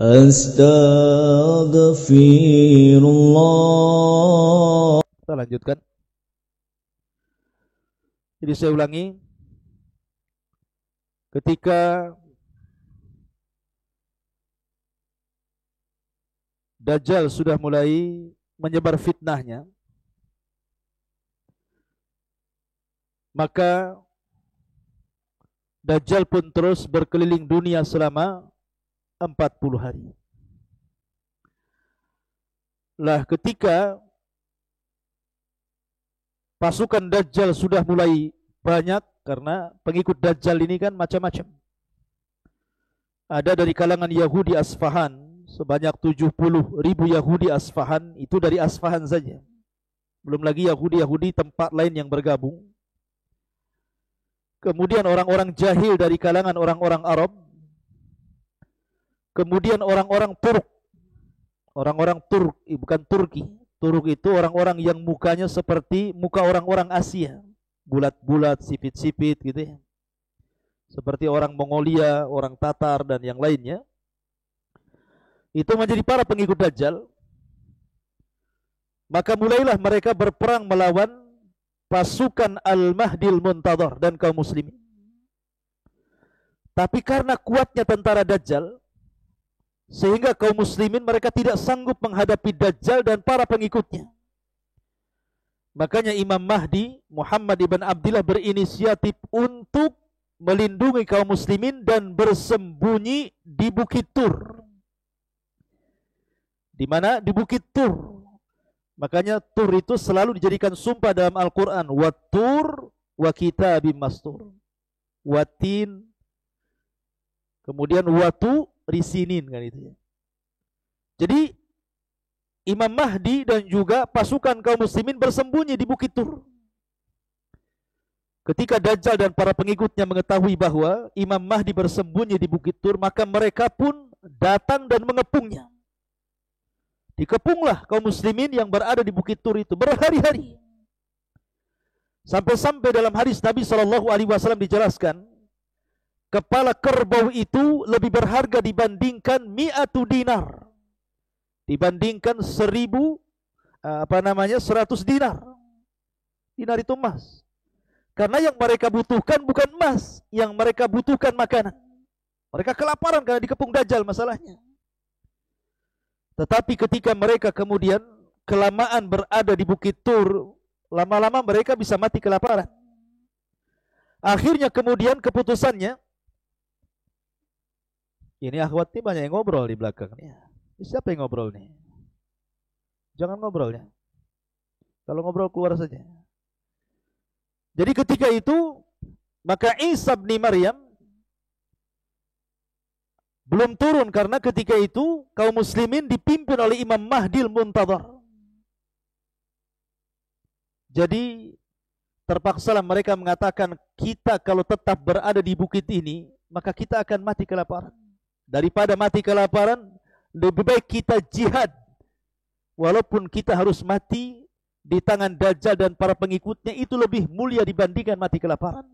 Astaghfirullah. Kita lanjutkan. Jadi saya ulangi. Ketika Dajjal sudah mulai menyebar fitnahnya, maka Dajjal pun terus berkeliling dunia selama 40 hari. Lah ketika pasukan Dajjal sudah mulai banyak, karena pengikut Dajjal ini kan macam-macam. Ada dari kalangan Yahudi Asfahan, sebanyak 70.000 Yahudi Asfahan, itu dari Asfahan saja. Belum lagi Yahudi-Yahudi tempat lain yang bergabung. Kemudian orang-orang jahil dari kalangan orang-orang Arab. Kemudian orang-orang Turk. Orang-orang Turk, bukan Turki. Turk itu orang-orang yang mukanya seperti muka orang-orang Asia. Bulat-bulat, sipit-sipit gitu ya. Seperti orang Mongolia, orang Tatar dan yang lainnya. Itu menjadi para pengikut Dajjal. Maka mulailah mereka berperang melawan pasukan Al-Mahdil Muntadhar dan kaum muslimin. Tapi karena kuatnya tentara Dajjal, sehingga kaum muslimin mereka tidak sanggup menghadapi Dajjal dan para pengikutnya. Makanya Imam Mahdi Muhammad ibn Abdillah berinisiatif untuk melindungi kaum muslimin dan bersembunyi di Bukit Tur. Di mana? Di Bukit Tur. Makanya Tur itu selalu dijadikan sumpah dalam Al-Quran. Wat-Tur wa kitabim mastur. Watin. Kemudian watu risinin kan itu ya. Jadi Imam Mahdi dan juga pasukan kaum muslimin bersembunyi di Bukit Tur. Ketika Dajjal dan para pengikutnya mengetahui bahwa Imam Mahdi bersembunyi di Bukit Tur, maka mereka pun datang dan mengepungnya. Dikepunglah kaum muslimin yang berada di Bukit Tur itu berhari-hari. Sampai-sampai dalam hadis Nabi SAW dijelaskan, kepala kerbau itu lebih berharga dibandingkan 100 dinar. Dibandingkan 100 dinar. Dinar itu emas. Karena yang mereka butuhkan bukan emas, yang mereka butuhkan makanan. Mereka kelaparan karena dikepung Dajjal masalahnya. Tetapi ketika mereka kemudian kelamaan berada di Bukit Tur, lama-lama mereka bisa mati kelaparan. Akhirnya kemudian keputusannya, ini akhwat ini banyak yang ngobrol di belakang nih. Siapa yang ngobrol nih? Jangan ngobrolnya. Kalau ngobrol keluar saja. Jadi ketika itu, maka Isa bin Maryam belum turun karena ketika itu kaum muslimin dipimpin oleh Imam Mahdil Muntadhar. Jadi terpaksalah mereka mengatakan, kita kalau tetap berada di bukit ini, maka kita akan mati kelaparan. Daripada mati kelaparan, lebih baik kita jihad. Walaupun kita harus mati di tangan Dajjal dan para pengikutnya, itu lebih mulia dibandingkan mati kelaparan.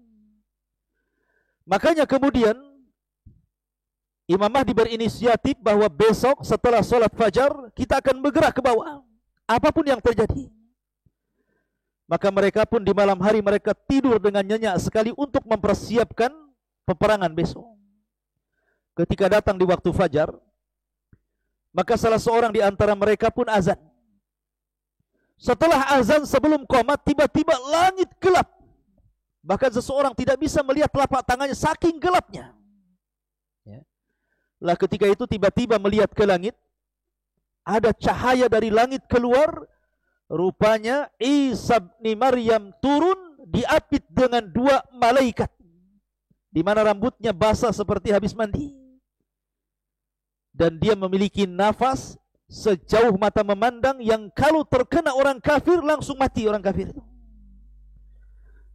Makanya kemudian Imam Mahdi berinisiatif bahwa besok setelah sholat fajar kita akan bergerak ke bawah, apapun yang terjadi. Maka mereka pun di malam hari mereka tidur dengan nyenyak sekali untuk mempersiapkan peperangan besok. Ketika datang di waktu fajar, maka salah seorang di antara mereka pun azan. Setelah azan sebelum qomat, tiba-tiba langit gelap. Bahkan seseorang tidak bisa melihat telapak tangannya saking gelapnya. Ya. Lah ketika itu tiba-tiba melihat ke langit, ada cahaya dari langit keluar. Rupanya Isa bin Maryam turun diapit dengan 2 malaikat, di mana rambutnya basah seperti habis mandi. Dan dia memiliki nafas sejauh mata memandang yang kalau terkena orang kafir langsung mati orang kafir itu.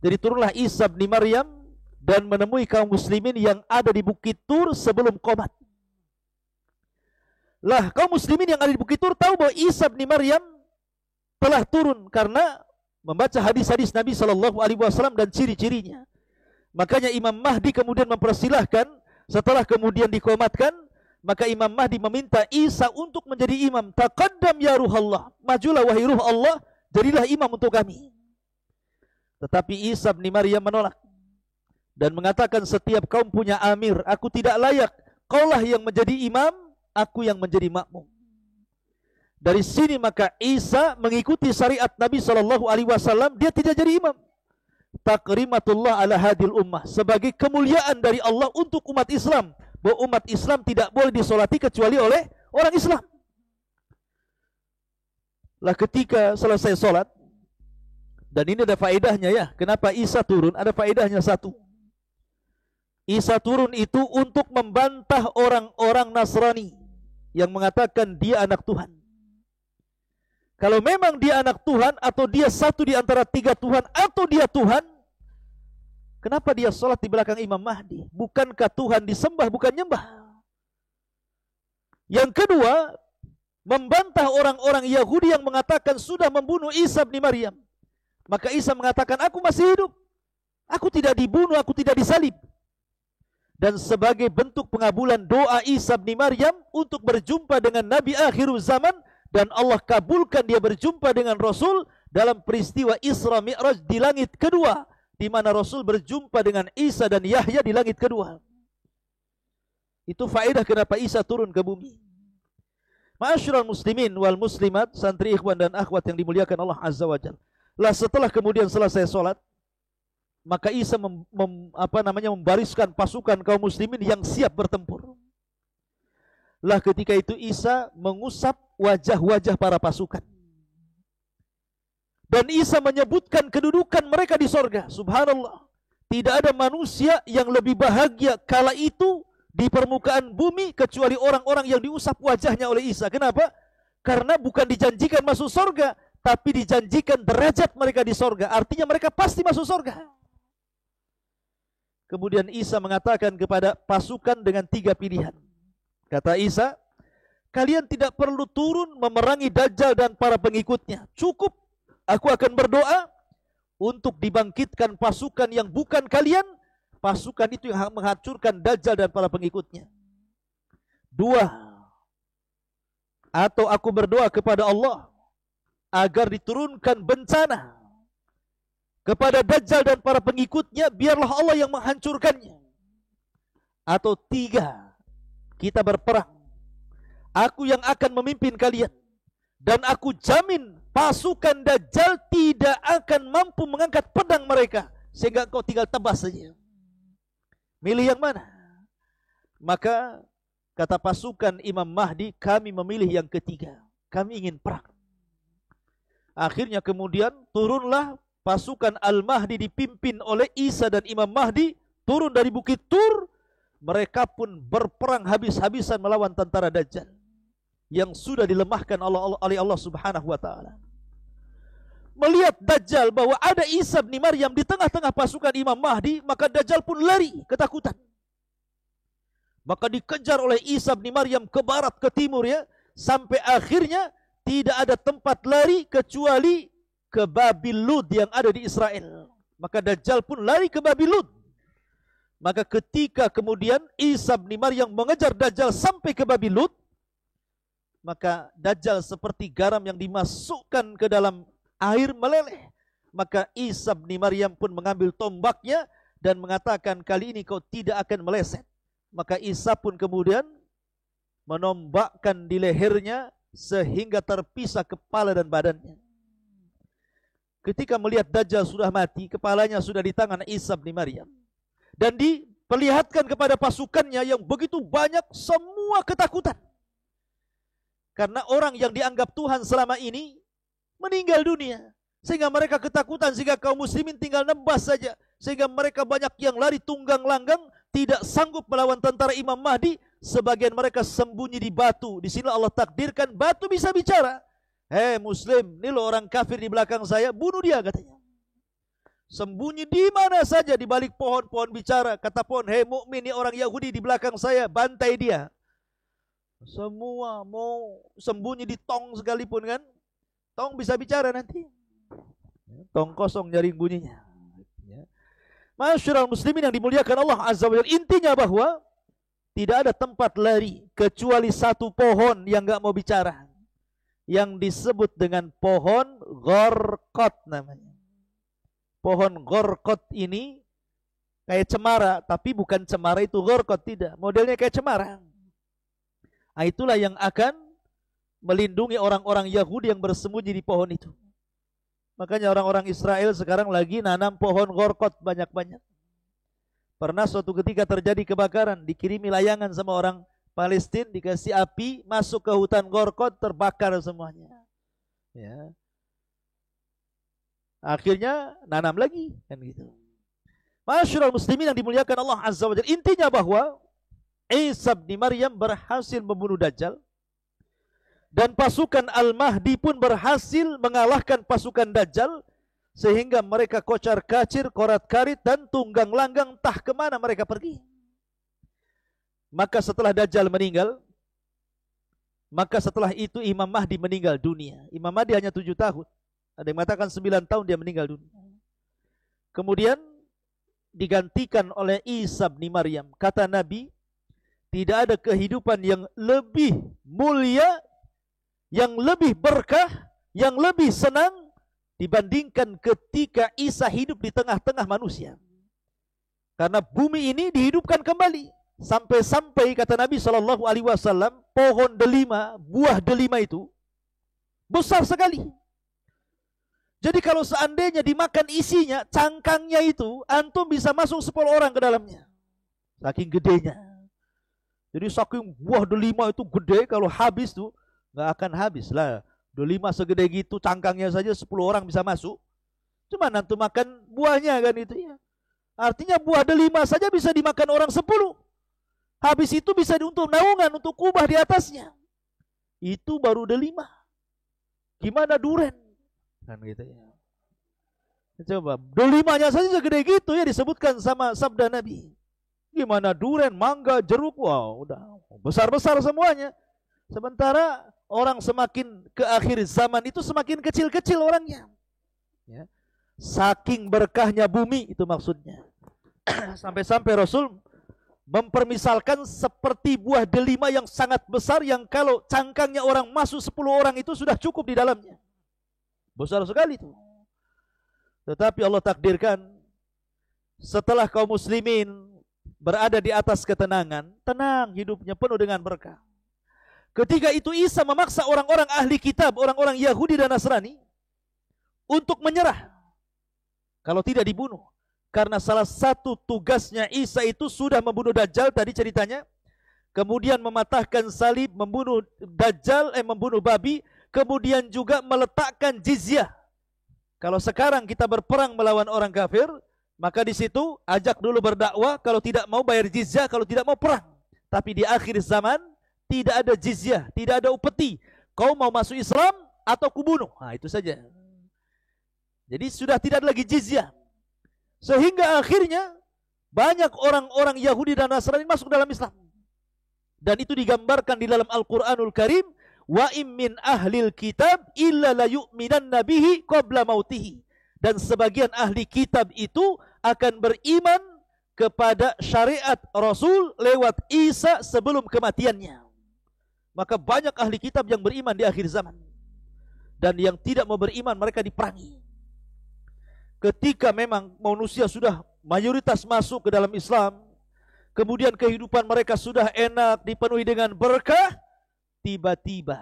Jadi turunlah Isa bin Maryam dan menemui kaum muslimin yang ada di Bukit Tur sebelum qomat. Lah kaum muslimin yang ada di Bukit Tur tahu bahwa Isa bin Maryam telah turun karena membaca hadis-hadis Nabi SAW dan ciri-cirinya. Makanya Imam Mahdi kemudian mempersilahkan setelah kemudian dikomatkan, Maka Imam Mahdi meminta Isa untuk menjadi imam. Taqaddam ya ruhallah, majulah wahai ruh Allah, jadilah imam untuk kami. Tetapi Isa bin Maryam menolak dan mengatakan, setiap kaum punya amir, aku tidak layak. Kaulah yang menjadi imam, aku yang menjadi makmum. Dari sini maka Isa mengikuti syariat Nabi SAW, dia tidak jadi imam. Takrimatullah ala hadil ummah, sebagai kemuliaan dari Allah untuk umat Islam, bahwa umat Islam tidak boleh disolati kecuali oleh orang Islam. Lah ketika selesai solat, dan ini ada faedahnya ya, kenapa Isa turun, ada faedahnya satu. Isa turun itu untuk membantah orang-orang Nasrani yang mengatakan dia anak Tuhan. Kalau memang dia anak Tuhan, atau dia satu di antara tiga Tuhan, atau dia Tuhan, kenapa dia sholat di belakang Imam Mahdi? Bukankah Tuhan disembah, bukan nyembah? Yang kedua, membantah orang-orang Yahudi yang mengatakan sudah membunuh Isa bin Maryam. Maka Isa mengatakan, aku masih hidup, aku tidak dibunuh, aku tidak disalib. Dan sebagai bentuk pengabulan doa Isa bin Maryam untuk berjumpa dengan Nabi akhir zaman, dan Allah kabulkan dia berjumpa dengan Rasul dalam peristiwa Isra Mi'raj di langit kedua, di mana Rasul berjumpa dengan Isa dan Yahya di langit kedua. Itu faedah kenapa Isa turun ke bumi. Ma'asyiral muslimin wal muslimat, santri ikhwan dan akhwat yang dimuliakan Allah Azza wa Jalla. Lah setelah kemudian selesai sholat, maka Isa membariskan pasukan kaum muslimin yang siap bertempur. Lah ketika itu Isa mengusap wajah-wajah para pasukan. Dan Isa menyebutkan kedudukan mereka di sorga. Subhanallah. Tidak ada manusia yang lebih bahagia kala itu di permukaan bumi kecuali orang-orang yang diusap wajahnya oleh Isa. Kenapa? Karena bukan dijanjikan masuk sorga, tapi dijanjikan derajat mereka di sorga. Artinya mereka pasti masuk sorga. Kemudian Isa mengatakan kepada pasukan dengan 3 pilihan. Kata Isa, kalian tidak perlu turun memerangi Dajjal dan para pengikutnya. Cukup, aku akan berdoa untuk dibangkitkan pasukan yang bukan kalian. Pasukan itu yang menghancurkan Dajjal dan para pengikutnya. 2, atau aku berdoa kepada Allah agar diturunkan bencana kepada Dajjal dan para pengikutnya, biarlah Allah yang menghancurkannya. Atau 3, kita berperang. Aku yang akan memimpin kalian, dan aku jamin pasukan Dajjal tidak akan mampu mengangkat pedang mereka, sehingga kau tinggal tebas saja. Milih yang mana? Maka kata pasukan Imam Mahdi, kami memilih yang ketiga. Kami ingin perang. Akhirnya kemudian turunlah pasukan Al-Mahdi dipimpin oleh Isa dan Imam Mahdi, turun dari Bukit Tur. Mereka pun berperang habis-habisan melawan tentara Dajjal yang sudah dilemahkan oleh Allah Subhanahu wa taala. Melihat Dajjal bahwa ada Isa bin Maryam di tengah-tengah pasukan Imam Mahdi, maka Dajjal pun lari ketakutan. Maka dikejar oleh Isa bin Maryam ke barat, ke timur ya, sampai akhirnya tidak ada tempat lari kecuali ke Babil Lud yang ada di Israel. Maka Dajjal pun lari ke Babil Lud. Maka ketika kemudian Isa bin Maryam mengejar Dajjal sampai ke Babil Lud, maka Dajjal seperti garam yang dimasukkan ke dalam air meleleh. Maka Isa bin Maryam pun mengambil tombaknya dan mengatakan, kali ini kau tidak akan meleset. Maka Isa pun kemudian menombakkan di lehernya sehingga terpisah kepala dan badannya. Ketika melihat Dajjal sudah mati, kepalanya sudah di tangan Isa bin Maryam, dan diperlihatkan kepada pasukannya yang begitu banyak, semua ketakutan. Karena orang yang dianggap Tuhan selama ini meninggal dunia, sehingga mereka ketakutan, sehingga kaum muslimin tinggal nembas saja, sehingga mereka banyak yang lari tunggang langgang, tidak sanggup melawan tentara Imam Mahdi. Sebagian mereka sembunyi di batu. Di sini Allah takdirkan batu bisa bicara. Hei muslim, ini lo orang kafir di belakang saya, bunuh dia katanya. Sembunyi di mana saja, di balik pohon bicara. Kata pohon, hei mukmin, ini orang Yahudi di belakang saya, bantai dia. Semua mau sembunyi di tong sekalipun kan. Tong bisa bicara nanti. Tong kosong nyaring bunyinya. Masyarakat muslimin yang dimuliakan Allah Azza wa Jalla, intinya bahwa tidak ada tempat lari kecuali satu pohon yang nggak mau bicara, yang disebut dengan pohon gharqad namanya. Pohon gharqad ini kayak cemara, tapi bukan cemara itu gharqad, tidak. Modelnya kayak cemara. Nah, itulah yang akan melindungi orang-orang Yahudi yang bersembunyi di pohon itu. Makanya orang-orang Israel sekarang lagi nanam pohon gharqad banyak-banyak. Pernah suatu ketika terjadi kebakaran, dikirimi layangan sama orang Palestina, dikasih api, masuk ke hutan gharqad, terbakar semuanya. Ya. Akhirnya nanam lagi, kan gitu. Masyarul muslimin yang dimuliakan Allah Azza wa Jalla, intinya bahwa Isa bin Maryam berhasil membunuh Dajjal, dan pasukan Al-Mahdi pun berhasil mengalahkan pasukan Dajjal, sehingga mereka kocar-kacir, korat-karit, dan tunggang-langgang, entah kemana mereka pergi. Maka setelah Dajjal meninggal, maka setelah itu Imam Mahdi meninggal dunia. Imam Mahdi hanya 7 tahun. Ada yang mengatakan 9 tahun dia meninggal dunia. Kemudian digantikan oleh Isa bin Maryam. Kata Nabi, tidak ada kehidupan yang lebih mulia, yang lebih berkah, yang lebih senang dibandingkan ketika Isa hidup di tengah-tengah manusia. Karena bumi ini dihidupkan kembali. Sampai-sampai kata Nabi SAW, pohon delima, buah delima itu besar sekali. Jadi kalau seandainya dimakan isinya, cangkangnya itu, antum bisa masuk 10 orang ke dalamnya. Saking gedenya. Jadi saking buah delima itu gede, kalau habis tuh nggak akan habis lah. Delima segede gitu, cangkangnya saja 10 orang bisa masuk. Cuma antum makan buahnya kan itu ya. Artinya buah delima saja bisa dimakan orang 10. Habis itu bisa untuk naungan, untuk kubah di atasnya. Itu baru delima. Gimana duren? Kan gitu ya. Coba, delimanya saja segede gitu ya, disebutkan sama sabda Nabi. Gimana duren, mangga, jeruk, wow, udah besar-besar semuanya. Sementara orang semakin ke akhir zaman itu semakin kecil-kecil orangnya. Ya. Saking berkahnya bumi itu maksudnya. Sampai-sampai Rasul mempermisalkan seperti buah delima yang sangat besar, yang kalau cangkangnya orang masuk 10 orang itu sudah cukup di dalamnya. Besar sekali itu. Tetapi Allah takdirkan setelah kaum muslimin berada di atas ketenangan, tenang hidupnya penuh dengan berkah. Ketika itu Isa memaksa orang-orang ahli kitab, orang-orang Yahudi dan Nasrani untuk menyerah kalau tidak dibunuh. Karena salah satu tugasnya Isa itu sudah membunuh Dajjal tadi ceritanya, kemudian mematahkan salib, membunuh Dajjal, membunuh babi, kemudian juga meletakkan jizyah. Kalau sekarang kita berperang melawan orang kafir, maka di situ ajak dulu berdakwah, kalau tidak mau bayar jizyah, kalau tidak mau perang. Tapi di akhir zaman tidak ada jizyah, tidak ada upeti. Kau mau masuk Islam atau kubunuh. Nah, itu saja. Jadi sudah tidak ada lagi jizyah. Sehingga akhirnya banyak orang-orang Yahudi dan Nasrani masuk dalam Islam. Dan itu digambarkan di dalam Al-Quranul Karim. Wa im min ahlil kitab illa la yu'minanna bihi qabla mautihi. Dan sebagian ahli kitab itu akan beriman kepada syariat Rasul lewat Isa sebelum kematiannya. Maka banyak ahli kitab yang beriman di akhir zaman. Dan yang tidak mau beriman mereka diperangi. Ketika memang manusia sudah mayoritas masuk ke dalam Islam, kemudian kehidupan mereka sudah enak, dipenuhi dengan berkah, tiba-tiba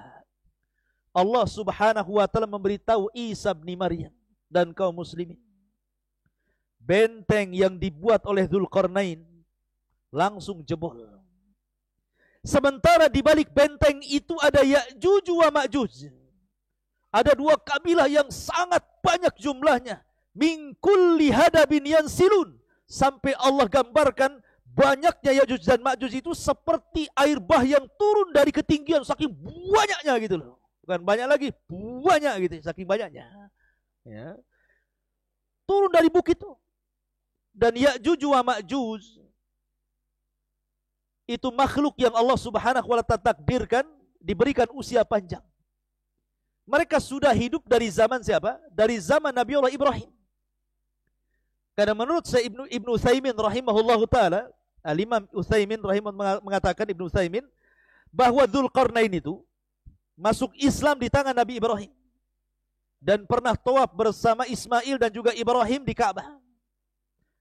Allah Subhanahu wa taala memberitahu Isa bin Maryam dan kaum muslimin, benteng yang dibuat oleh Dzulqarnain langsung jebol. Sementara di balik benteng itu ada Ya'juj wa Ma'juj. Ada 2 kabilah yang sangat banyak jumlahnya. Min kulli hadabin yansilun. Sampai Allah gambarkan banyaknya Ya'juj dan Ma'juj itu seperti air bah yang turun dari ketinggian, saking banyaknya gitu loh. Bukan banyak lagi, banyak gitu, saking banyaknya. Ya. Turun dari bukit itu. Dan Ya'juj wa Ma'juj itu makhluk yang Allah Subhanahu wa taala takdirkan diberikan usia panjang. Mereka sudah hidup dari zaman siapa? Dari zaman Nabi Allah Ibrahim. Karena menurut saya Ibnu Utsaimin rahimahullahu taala, Al-Imam Utsaimin rahimahullah mengatakan, Ibnu Utsaimin, bahwa Dzulqarnain itu masuk Islam di tangan Nabi Ibrahim dan pernah tawaf bersama Ismail dan juga Ibrahim di Ka'bah.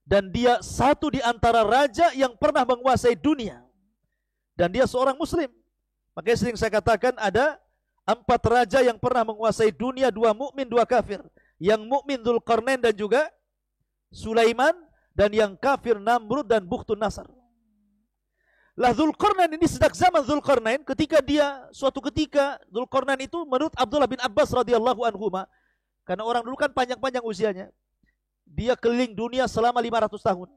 Dan dia satu di antara raja yang pernah menguasai dunia. Dan dia seorang muslim. Makanya sering saya katakan ada 4 raja yang pernah menguasai dunia, 2 mukmin, 2 kafir. Yang mukmin Dzulqarnain dan juga Sulaiman, dan yang kafir Namrud dan Bukhtun Nasr. Lah Dzulqarnain ini sejak zaman Dzulqarnain, suatu ketika Dzulqarnain itu menurut Abdullah bin Abbas radhiyallahu anhuma, karena orang dulu kan panjang-panjang usianya, dia keliling dunia selama 500 tahun.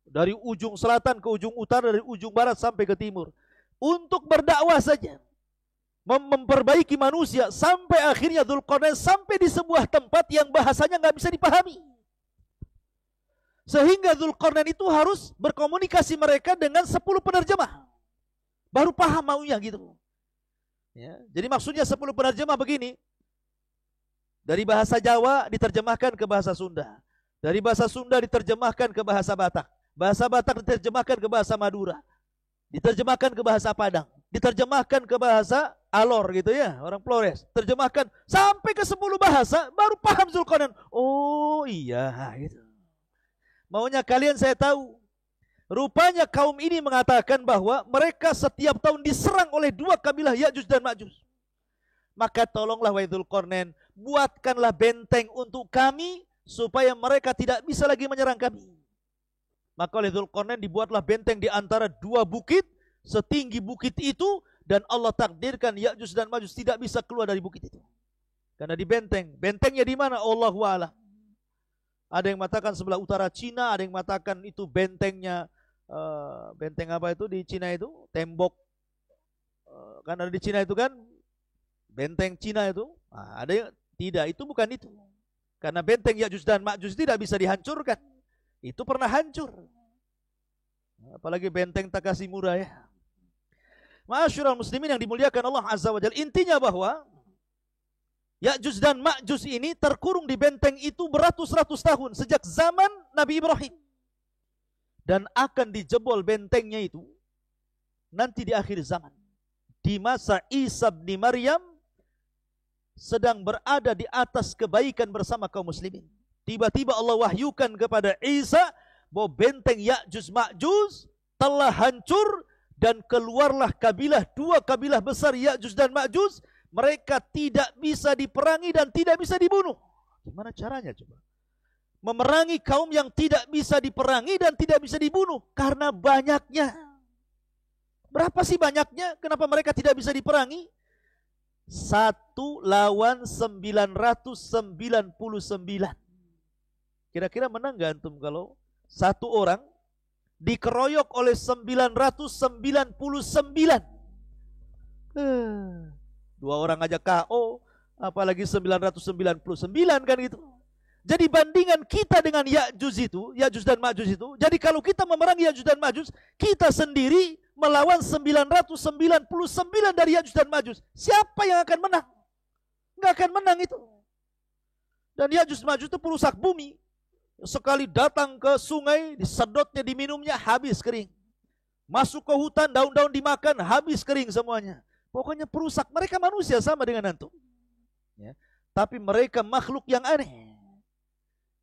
Dari ujung selatan ke ujung utara, dari ujung barat sampai ke timur, untuk berdakwah saja, memperbaiki manusia, sampai akhirnya Dzulqarnain sampai di sebuah tempat yang bahasanya nggak bisa dipahami. Sehingga Dzulqarnain itu harus berkomunikasi mereka dengan 10 penerjemah. Baru paham maunya gitu. Ya, jadi maksudnya 10 penerjemah begini. Dari bahasa Jawa diterjemahkan ke bahasa Sunda. Dari bahasa Sunda diterjemahkan ke bahasa Batak. Bahasa Batak diterjemahkan ke bahasa Madura. Diterjemahkan ke bahasa Padang. Diterjemahkan ke bahasa Alor gitu ya, orang Flores. Terjemahkan sampai ke 10 bahasa, baru paham Dzulqarnain. Oh iya gitu. Maunya kalian saya tahu. Rupanya kaum ini mengatakan bahwa mereka setiap tahun diserang oleh 2 kabilah Ya'juj dan Ma'juj. Maka tolonglah wahai Dzulqarnain, buatkanlah benteng untuk kami supaya mereka tidak bisa lagi menyerang kami. Maka oleh Dzulqarnain dibuatlah benteng di antara 2 bukit, setinggi bukit itu, dan Allah takdirkan Ya'juj dan Ma'juj tidak bisa keluar dari bukit itu. Karena di benteng. Bentengnya di mana? Allahu a'lam. Ada yang mengatakan sebelah utara Cina, ada yang mengatakan itu bentengnya, benteng apa itu di Cina itu? Tembok. Kan ada di Cina itu kan, benteng Cina itu. Nah, ada yang tidak, itu bukan itu. Karena benteng Ya'juj dan Ma'juj tidak bisa dihancurkan. Itu pernah hancur. Apalagi benteng Takashimura ya. Ma'asyiral muslimin yang dimuliakan Allah Azza wa Jalla. Intinya bahwa Ya'juj dan Ma'juj ini terkurung di benteng itu beratus-ratus tahun sejak zaman Nabi Ibrahim. Dan akan dijebol bentengnya itu nanti di akhir zaman. Di masa Isa bin Maryam sedang berada di atas kebaikan bersama kaum muslimin. Tiba-tiba Allah wahyukan kepada Isa bahwa benteng Ya'juj Ma'juj telah hancur dan keluarlah kabilah, 2 kabilah besar Ya'juj dan Ma'juj. Mereka tidak bisa diperangi dan tidak bisa dibunuh. Gimana caranya coba? Memerangi kaum yang tidak bisa diperangi dan tidak bisa dibunuh karena banyaknya. Berapa sih banyaknya? Kenapa mereka tidak bisa diperangi? 1 lawan 999. Kira-kira menang gak antum kalau 1 orang dikeroyok oleh 999? 2 orang aja KO, apalagi 999 kan gitu. Jadi bandingan kita dengan Ya'juj dan Ma'juj itu, jadi kalau kita memerangi Ya'juj dan Ma'juj, kita sendiri melawan 999 dari Ya'juj dan Ma'juj. Siapa yang akan menang? Nggak akan menang itu. Dan Ya'juj Ma'juj itu perusak bumi. Sekali datang ke sungai, disedotnya, diminumnya, habis kering. Masuk ke hutan, daun-daun dimakan, habis kering semuanya. Pokoknya perusak. Mereka manusia sama dengan antum. Ya. Tapi mereka makhluk yang aneh.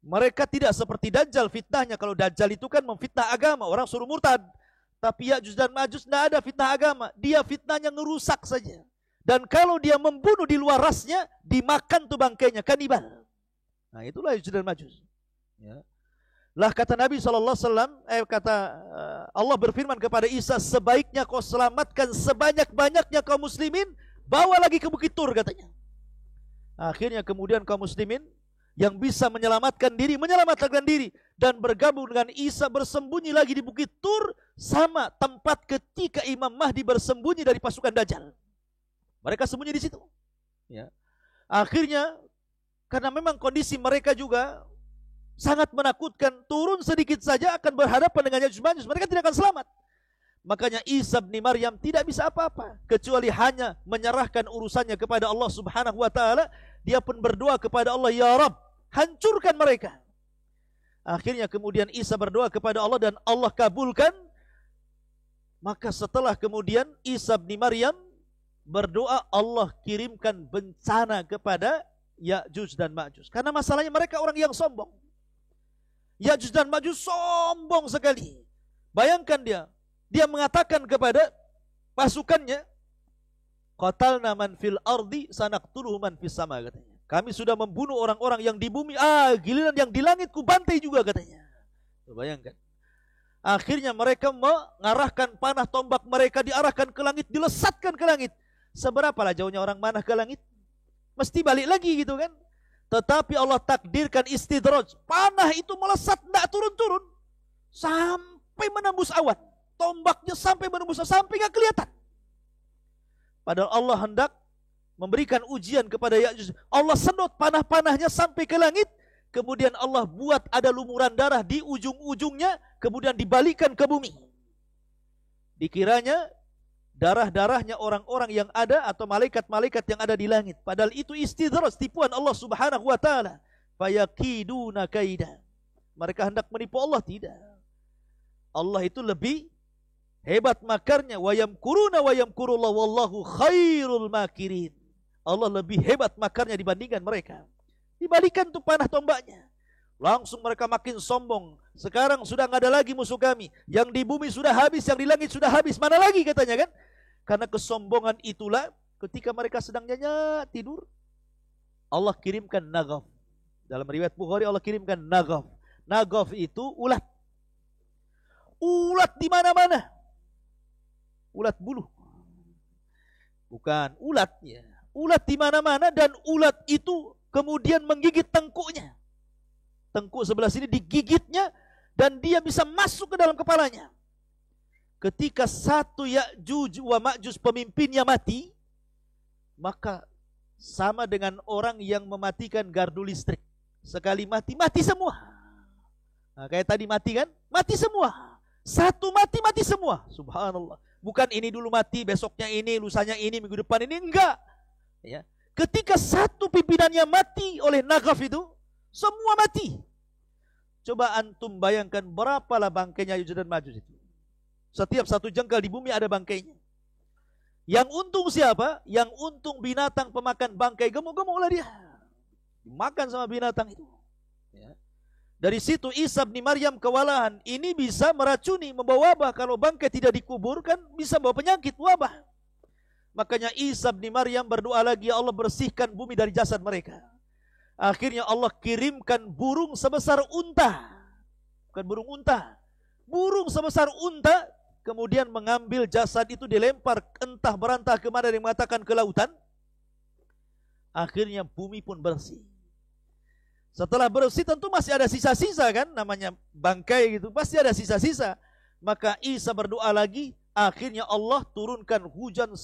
Mereka tidak seperti Dajjal fitnahnya. Kalau Dajjal itu kan memfitnah agama, orang suruh murtad. Tapi Ya'juj dan Ma'juj tidak ada fitnah agama. Dia fitnahnya ngerusak saja. Dan kalau dia membunuh di luar rasnya, dimakan tuh bangkainya, kanibal. Nah itulah Ya'juj dan Ma'juj. Ya. Lah kata Nabi SAW, Allah berfirman kepada Isa, sebaiknya kau selamatkan sebanyak-banyaknya kaum muslimin, bawa lagi ke Bukit Tur katanya. Akhirnya kemudian kaum muslimin yang bisa menyelamatkan diri dan bergabung dengan Isa, bersembunyi lagi di Bukit Tur, sama tempat ketika Imam Mahdi bersembunyi dari pasukan Dajjal. Mereka sembunyi di situ. Ya. Akhirnya karena memang kondisi mereka juga sangat menakutkan, turun sedikit saja akan berhadapan dengan Ya'juj Ma'juj, mereka tidak akan selamat. Makanya Isa bin Maryam tidak bisa apa-apa kecuali hanya menyerahkan urusannya kepada Allah Subhanahu wa taala. Dia pun berdoa kepada Allah, ya Rabb, hancurkan mereka. Akhirnya kemudian Isa berdoa kepada Allah dan Allah kabulkan. Maka setelah kemudian Isa bin Maryam berdoa, Allah kirimkan bencana kepada Ya'juj dan Ma'juj. Karena masalahnya mereka orang yang sombong. Ya'juj dan Ma'juj sombong sekali. Bayangkan dia mengatakan kepada pasukannya, qatalna man fil ardi sanaqtuluhu man fis sama, katanya. Kami sudah membunuh orang-orang yang di bumi, giliran yang di langit ku bantai juga, katanya. Bayangkan. Akhirnya mereka mengarahkan panah tombak mereka, diarahkan ke langit, dilesatkan ke langit. Seberapalah jauhnya orang manah ke langit? Mesti balik lagi gitu kan. Tetapi Allah takdirkan istidraj. Panah itu melesat, tidak turun-turun. Sampai menembus awan. Tombaknya sampai menembus awan, sampai nggak kelihatan. Padahal Allah hendak memberikan ujian kepada Ya'juj. Allah sedot panah-panahnya sampai ke langit. Kemudian Allah buat ada lumuran darah di ujung-ujungnya. Kemudian dibalikan ke bumi. Dikiranya darah-darahnya orang-orang yang ada atau malaikat-malaikat yang ada di langit. Padahal itu istidraj, tipuan Allah subhanahu wa ta'ala. Fayakiduna kaida. Mereka hendak menipu Allah, tidak. Allah itu lebih hebat makarnya. Wa yamkuruna wa yamkurullah wallahu khairul makirin. Allah lebih hebat makarnya dibandingkan mereka. Dibalikan tuh panah tombaknya. Langsung mereka makin sombong. Sekarang sudah nggak ada lagi musuh kami. Yang di bumi sudah habis, yang di langit sudah habis. Mana lagi katanya kan? Karena kesombongan itulah ketika mereka sedang nyenyak tidur, Allah kirimkan nagaf. Dalam riwayat Bukhari Allah kirimkan nagaf. Nagaf itu ulat. Ulat di mana-mana. Ulat bulu. Bukan ulat ya. Ulat di mana-mana dan ulat itu kemudian menggigit tengkuknya. Tengkuk sebelah sini digigitnya dan dia bisa masuk ke dalam kepalanya. Ketika satu Ya'juj wa Ma'juj pemimpinnya mati, maka sama dengan orang yang mematikan gardu listrik. Sekali mati, mati semua. Nah, kayak tadi mati kan? Mati semua. Satu mati, mati semua. Subhanallah. Bukan ini dulu mati, besoknya ini, lusanya ini, minggu depan ini. Enggak. Ya. Ketika satu pimpinannya mati oleh nagaf itu, semua mati. Coba antum bayangkan berapalah bangkainya Ya'juj dan Ma'juj itu. Setiap satu jengkal di bumi ada bangkainya. Yang untung siapa? Yang untung binatang pemakan bangkai. Gemuk-gemuklah dia. Dimakan sama binatang itu. Ya. Dari situ Isa bin Maryam kewalahan. Ini bisa meracuni, membawa wabah. Kalau bangkai tidak dikuburkan, bisa bawa penyakit, wabah. Makanya Isa bin Maryam berdoa lagi, ya Allah bersihkan bumi dari jasad mereka. Akhirnya Allah kirimkan burung sebesar unta. Bukan burung unta. Burung sebesar unta. Kemudian mengambil jasad itu dilempar entah berantah kemana, yang mengatakan ke lautan. Akhirnya bumi pun bersih. Setelah bersih tentu masih ada sisa-sisa kan, namanya bangkai gitu, pasti ada sisa-sisa. Maka Isa berdoa lagi, akhirnya Allah turunkan hujan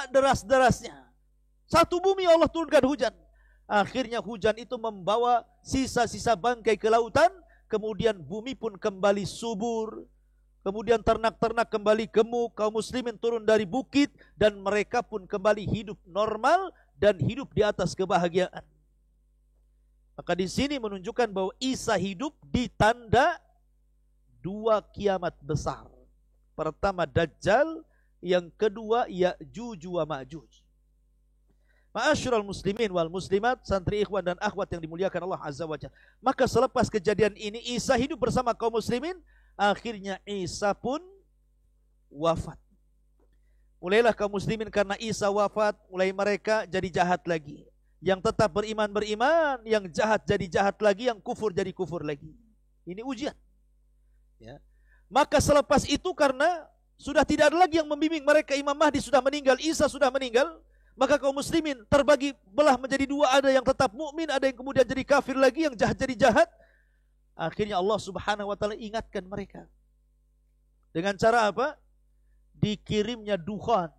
deras-derasnya. Satu bumi Allah turunkan hujan. Akhirnya hujan itu membawa sisa-sisa bangkai ke lautan, kemudian bumi pun kembali subur. Kemudian ternak-ternak kembali gemuk, kaum muslimin turun dari bukit, dan mereka pun kembali hidup normal dan hidup di atas kebahagiaan. Maka di sini menunjukkan bahwa Isa hidup di tanda dua kiamat besar. Pertama Dajjal, yang kedua Ya'juj wa Ma'juj. Ma'asyiral muslimin wal muslimat, santri ikhwan dan akhwat yang dimuliakan Allah Azza wa Jalla. Maka selepas kejadian ini Isa hidup bersama kaum muslimin. Akhirnya Isa pun wafat. Mulailah kaum muslimin karena Isa wafat, mulai mereka jadi jahat lagi. Yang tetap beriman, yang jahat jadi jahat lagi, yang kufur jadi kufur lagi. Ini ujian. Ya. Maka selepas itu karena sudah tidak ada lagi yang membimbing mereka, Imam Mahdi sudah meninggal, Isa sudah meninggal, maka kaum muslimin terbagi belah menjadi dua, ada yang tetap mukmin, ada yang kemudian jadi kafir lagi, yang jahat jadi jahat. Akhirnya Allah subhanahu wa ta'ala ingatkan mereka. Dengan cara apa? Dikirimnya dukhan.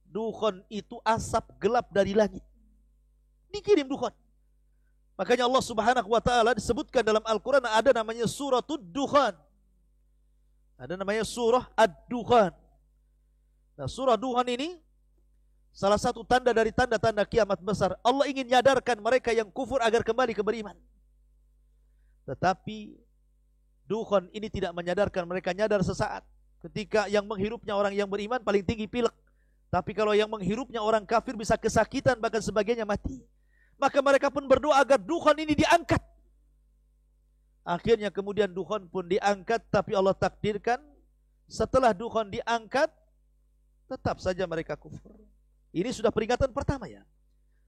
Dukhan itu asap gelap dari langit. Dikirim dukhan. Makanya Allah subhanahu wa ta'ala disebutkan dalam Al-Quran ada namanya suratul dukhan. Ada namanya surah ad-dukhan. Nah, surah dukhan ini salah satu tanda dari tanda-tanda kiamat besar. Allah ingin nyadarkan mereka yang kufur agar kembali ke beriman. Tetapi Dukhon ini tidak menyadarkan, mereka nyadar sesaat. Ketika yang menghirupnya orang yang beriman paling tinggi pilek. Tapi kalau yang menghirupnya orang kafir bisa kesakitan, bahkan sebagainya mati. Maka mereka pun berdoa agar dukhon ini diangkat. Akhirnya kemudian dukhon pun diangkat, tapi Allah takdirkan setelah dukhon diangkat, tetap saja mereka kufur. Ini sudah peringatan pertama ya.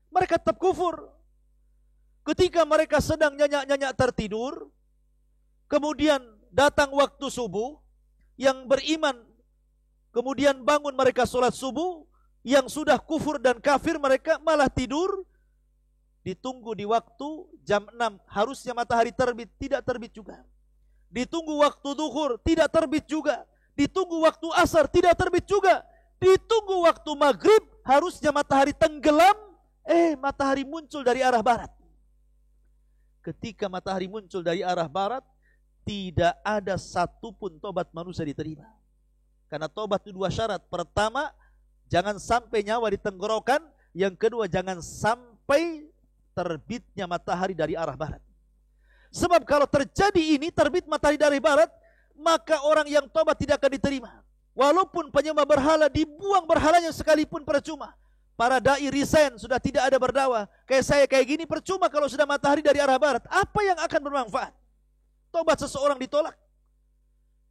Mereka tetap kufur. Ketika mereka sedang nyenyak-nyenyak tertidur, kemudian datang waktu subuh, yang beriman kemudian bangun mereka sholat subuh, yang sudah kufur dan kafir mereka malah tidur. Ditunggu di waktu jam 6, harusnya matahari terbit, tidak terbit juga. Ditunggu waktu zuhur, tidak terbit juga. Ditunggu waktu asar, tidak terbit juga. Ditunggu waktu maghrib, harusnya matahari tenggelam, matahari muncul dari arah barat. Ketika matahari muncul dari arah barat, tidak ada satupun tobat manusia diterima. Karena tobat itu 2 syarat. Pertama, jangan sampai nyawa di tenggorokan. Yang kedua, jangan sampai terbitnya matahari dari arah barat. Sebab kalau terjadi ini, terbit matahari dari barat, maka orang yang tobat tidak akan diterima. Walaupun penyembah berhala dibuang berhalanya sekalipun percuma. Para dai resign, sudah tidak ada berdakwah. Kayak saya kayak gini percuma kalau sudah matahari dari arah barat. Apa yang akan bermanfaat? Tobat seseorang ditolak.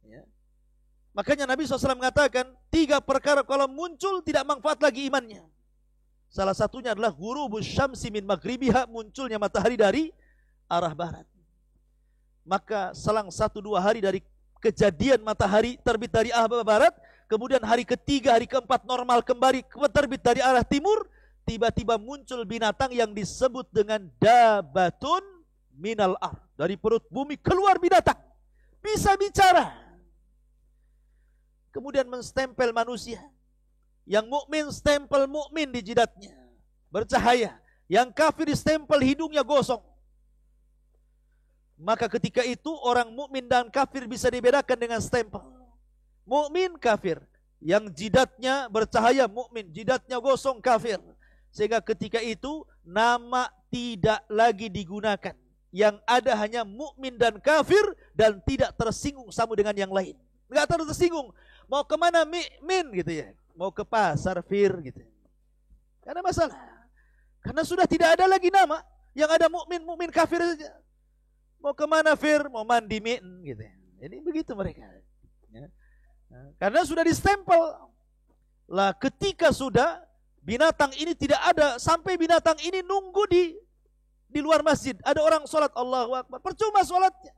Ya. Makanya Nabi SAW mengatakan 3 perkara kalau muncul tidak manfaat lagi imannya. Salah satunya adalah ghurubus syamsi min maghribiha, munculnya matahari dari arah barat. Maka selang 1-2 hari dari kejadian matahari terbit dari arah barat, kemudian hari ketiga, hari keempat normal kembali terbit dari arah timur, tiba-tiba muncul binatang yang disebut dengan dabatun minal ar. Dari perut bumi keluar binatang, bisa bicara. Kemudian menstempel manusia. Yang mukmin stempel mukmin di jidatnya, bercahaya. Yang kafir stempel hidungnya gosong. Maka ketika itu orang mukmin dan kafir bisa dibedakan dengan stempel. Mukmin kafir, yang jidatnya bercahaya mukmin, jidatnya gosong kafir. Sehingga ketika itu nama tidak lagi digunakan. Yang ada hanya mukmin dan kafir, dan tidak tersinggung sama dengan yang lain. Enggak tersinggung. Mau kemana min gitu ya? Mau ke pasar fir gitu. Karena masalah. Karena sudah tidak ada lagi nama. Yang ada mukmin kafir saja. Mau kemana fir? Mau mandi min gitu. Ini begitu mereka. Ya. Karena sudah distempel. Lah ketika sudah binatang ini tidak ada, sampai binatang ini nunggu di luar masjid. Ada orang sholat, Allahu Akbar, percuma sholatnya.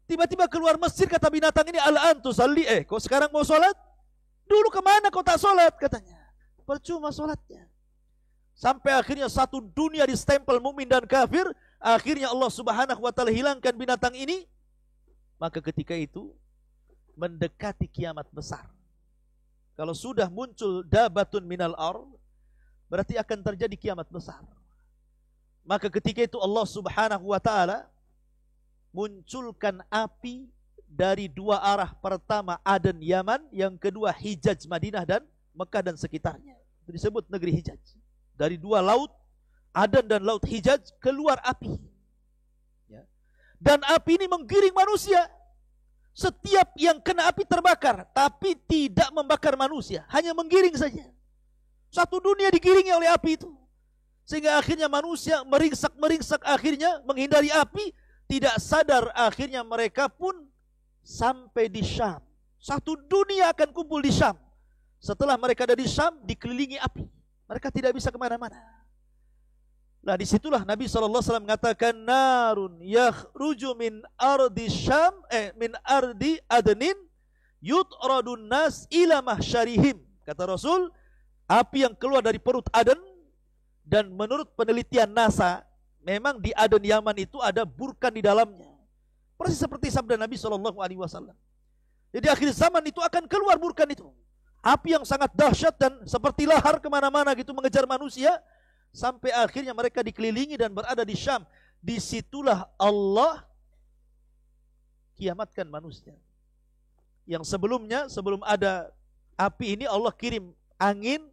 Tiba-tiba keluar masjid, kata binatang ini, al-an tusalli, kau sekarang mau sholat? Dulu kemana kau tak sholat? Katanya. Percuma sholatnya. Sampai akhirnya satu dunia distempel mukmin dan kafir. Akhirnya Allah Subhanahu wa ta'ala hilangkan binatang ini. Maka ketika itu mendekati kiamat besar. Kalau sudah muncul dabatun minal ar, berarti akan terjadi kiamat besar. Maka ketika itu Allah Subhanahu wa ta'ala munculkan api dari 2 arah. Pertama Aden Yaman, yang kedua Hijaz Madinah dan Mekah dan sekitarnya. Itu disebut negeri Hijaz. Dari 2 laut, Aden dan laut Hijaz, keluar api. Ya. Dan api ini menggiring manusia. Setiap yang kena api terbakar, tapi tidak membakar manusia, hanya menggiring saja. Satu dunia digiringi oleh api itu. Sehingga akhirnya manusia meringsak, akhirnya menghindari api, tidak sadar akhirnya mereka pun sampai di Syam. Satu dunia akan kumpul di Syam. Setelah mereka ada di Syam, dikelilingi api. Mereka tidak bisa kemana-mana. Nah disitulah Nabi SAW mengatakan, narun yakhruju min ardi Syam, min ardi Adnin, yutradun nas ila mahsyarihim. Kata Rasul, api yang keluar dari perut Aden. Dan menurut penelitian NASA, memang di Aden Yaman itu ada burkan di dalamnya. Persis seperti sabda Nabi SAW. Jadi akhir zaman itu akan keluar burkan itu. Api yang sangat dahsyat dan seperti lahar kemana-mana gitu mengejar manusia. Sampai akhirnya mereka dikelilingi dan berada di Syam. Disitulah Allah kiamatkan manusia. Yang sebelumnya, sebelum ada api ini, Allah kirim angin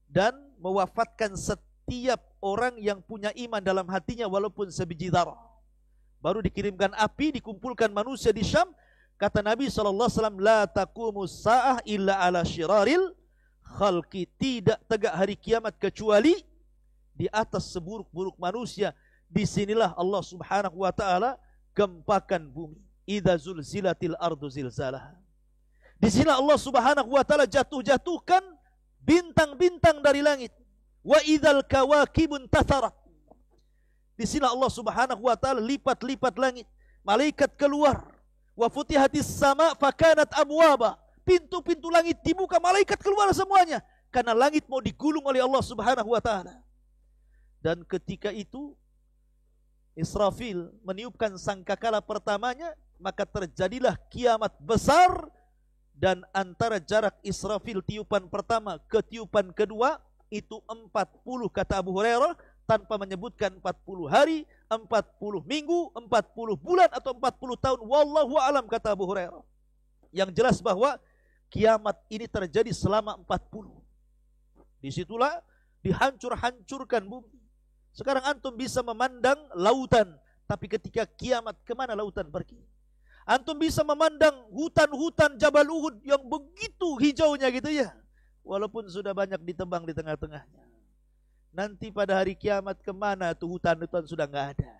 dan mewafatkan setiap orang yang punya iman dalam hatinya walaupun sebiji dzarah. Baru dikirimkan api, dikumpulkan manusia di Syam. Kata Nabi SAW, la taqumus sa'ah illa ala syiraril khalqi. Tidak tegak hari kiamat kecuali di atas seburuk-buruk manusia. Disinilah Allah Subhanahu wa ta'ala gempakan bumi. Idza zulzilatil ardu zilzalaha. Disinilah Allah Subhanahu wa ta'ala jatuh-jatuhkan bintang-bintang dari langit. Wa idzal kawakibun tatharat. Disinilah Allah Subhanahu wa ta'ala lipat-lipat langit. Malaikat keluar. Wa futihatis sama fakanat abwaba. Pintu-pintu langit dibuka, malaikat keluar semuanya. Karena langit mau digulung oleh Allah Subhanahu wa ta'ala. Dan ketika itu Israfil meniupkan sangkakala pertamanya, maka terjadilah kiamat besar. Dan antara jarak Israfil tiupan pertama ke tiupan kedua itu 40 kata Abu Hurairah, tanpa menyebutkan 40 hari, 40 minggu, 40 bulan atau 40 tahun. Wallahu alam, kata Abu Hurairah. Yang jelas bahwa kiamat ini terjadi selama 40. Disitulah dihancur-hancurkan bumi. Sekarang antum bisa memandang lautan, tapi ketika kiamat kemana lautan pergi? Antum bisa memandang hutan-hutan Jabal Uhud yang begitu hijaunya gitu ya, walaupun sudah banyak ditebang di tengah-tengahnya. Nanti pada hari kiamat kemana tuh hutan-hutan sudah nggak ada.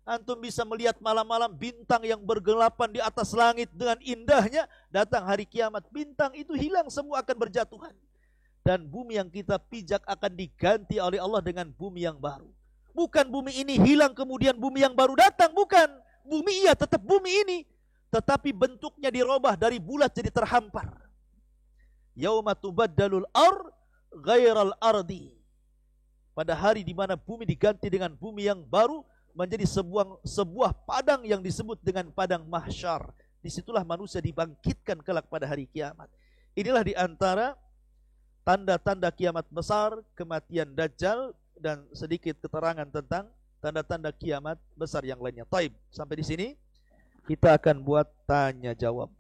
Antum bisa melihat malam-malam bintang yang bergelapan di atas langit dengan indahnya. Datang hari kiamat, bintang itu hilang semua, akan berjatuhan. Dan bumi yang kita pijak akan diganti oleh Allah dengan bumi yang baru. Bukan bumi ini hilang kemudian bumi yang baru datang, bukan. Bumi iya tetap bumi ini, tetapi bentuknya dirubah dari bulat jadi terhampar. Yauma tubaddalul ar ghairal ardi. Pada hari di mana bumi diganti dengan bumi yang baru, menjadi sebuah padang yang disebut dengan padang mahsyar. Disitulah manusia dibangkitkan kelak pada hari kiamat. Inilah di antara tanda-tanda kiamat besar, kematian Dajjal, dan sedikit keterangan tentang tanda-tanda kiamat besar yang lainnya. Taib, sampai di sini kita akan buat tanya jawab.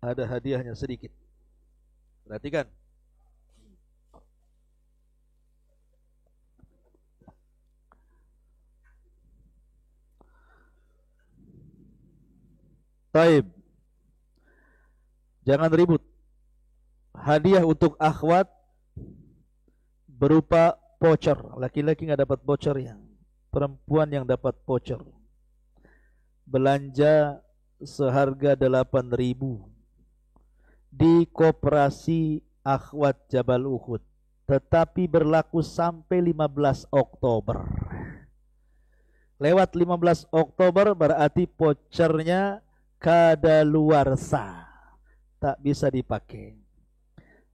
Ada hadiahnya sedikit. Perhatikan. Taib. Jangan ribut. Hadiah untuk akhwat berupa voucher. Laki-laki nggak dapat voucher ya. Perempuan yang dapat voucher. Belanja seharga 8.000 di Koperasi Akhwat Jabal Uhud, tetapi berlaku sampai 15 Oktober. Lewat 15 Oktober berarti vouchernya kadaluarsa, tak bisa dipakai.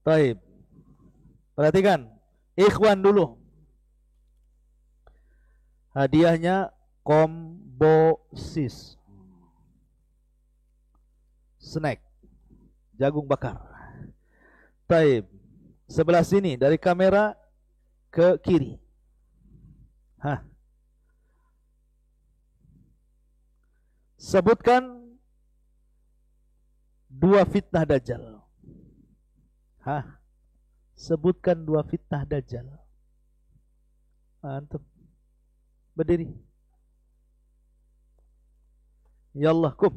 Taib. Perhatikan, ikhwan dulu. Hadiahnya combo sis, snack, jagung bakar. Taib. Sebelah sini dari kamera ke kiri. Sebutkan 2 fitnah Dajjal. Sebutkan 2 fitnah Dajjal. Antum berdiri. Ya Allah, kum.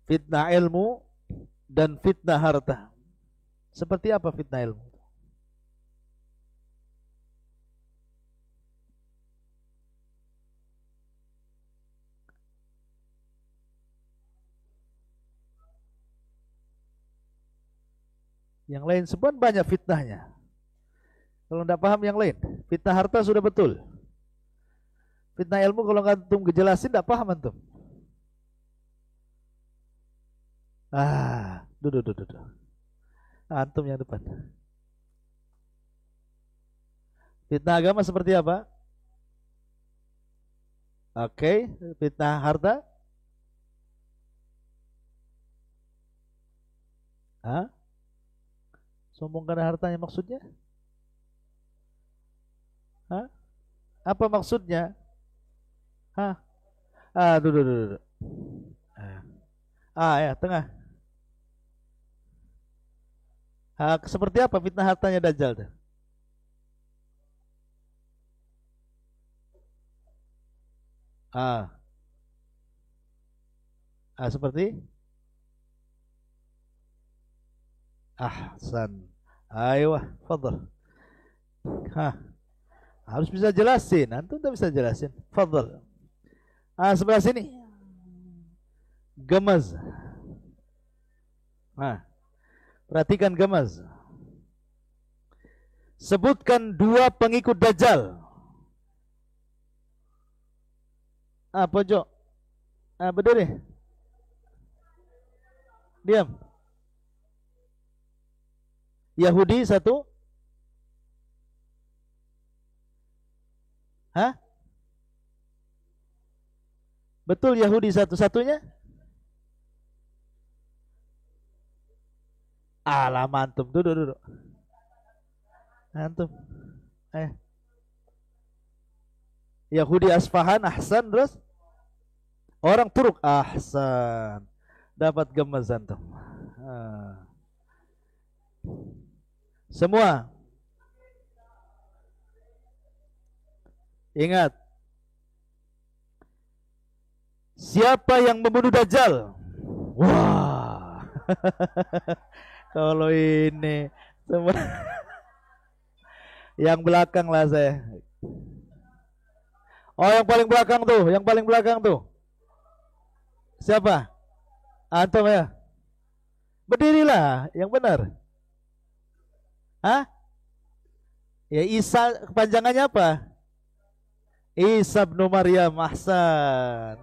Fitnah ilmu dan fitnah harta. Seperti apa fitnah ilmu? Yang lain semua banyak fitnahnya. Kalau tidak paham yang lain, fitnah harta sudah betul. Fitnah ilmu kalau nggak antum ngejelasin tidak paham antum. Duduk. Antum yang depan. Fitnah agama seperti apa? Oke, fitnah harta? Sombong karena hartanya maksudnya? Apa maksudnya? Duduk. Ya, tengah. Seperti apa fitnah hartanya Dajjal tuh? Ah, seperti ahsan. Ayo, fadhal. Hah, harus bisa jelasin. Antum tak bisa jelasin. Fadhal. Sebelah sini. Gemaz. Perhatikan gemaz. Sebutkan 2 pengikut Dajjal. Pojok. Berdiri. Diam. Yahudi 1. Betul, Yahudi satu-satunya. Lama antum. Duduk. Antum. Yahudi Asfahan, ahsan. Terus orang Turuk, ahsan. Dapat gemas antum. Semua ingat, siapa yang membunuh Dajjal? Wah. Kalau ini semua yang belakang lah saya. Yang paling belakang tuh. Siapa? Antum ya? Berdirilah, yang benar. Ya, Isa, kepanjangannya apa? Isa bin Maryam, ahsan.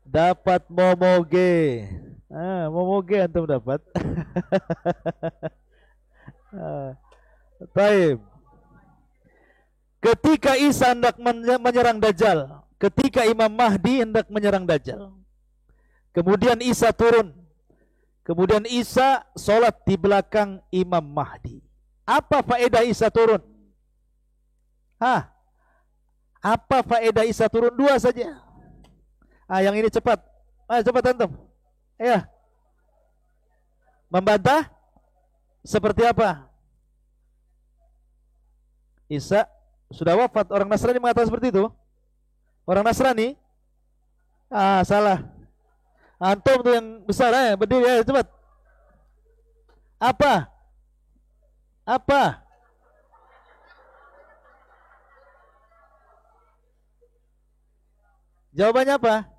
Dapat momoge. Momoge antum dapat. Baik. Ketika Isa hendak menyerang Dajjal, ketika Imam Mahdi hendak menyerang Dajjal, kemudian Isa turun. Kemudian Isa sholat di belakang Imam Mahdi. Apa faedah Isa turun? Apa faedah Isa turun? 2 saja. Yang ini cepat. Cepat antum. Ya. Membantah seperti apa? Isa sudah wafat. Orang Nasrani mengatakan seperti itu. Orang Nasrani. Salah. Antum tuh yang besar, berdiri, cepat. Apa? Jawabannya apa?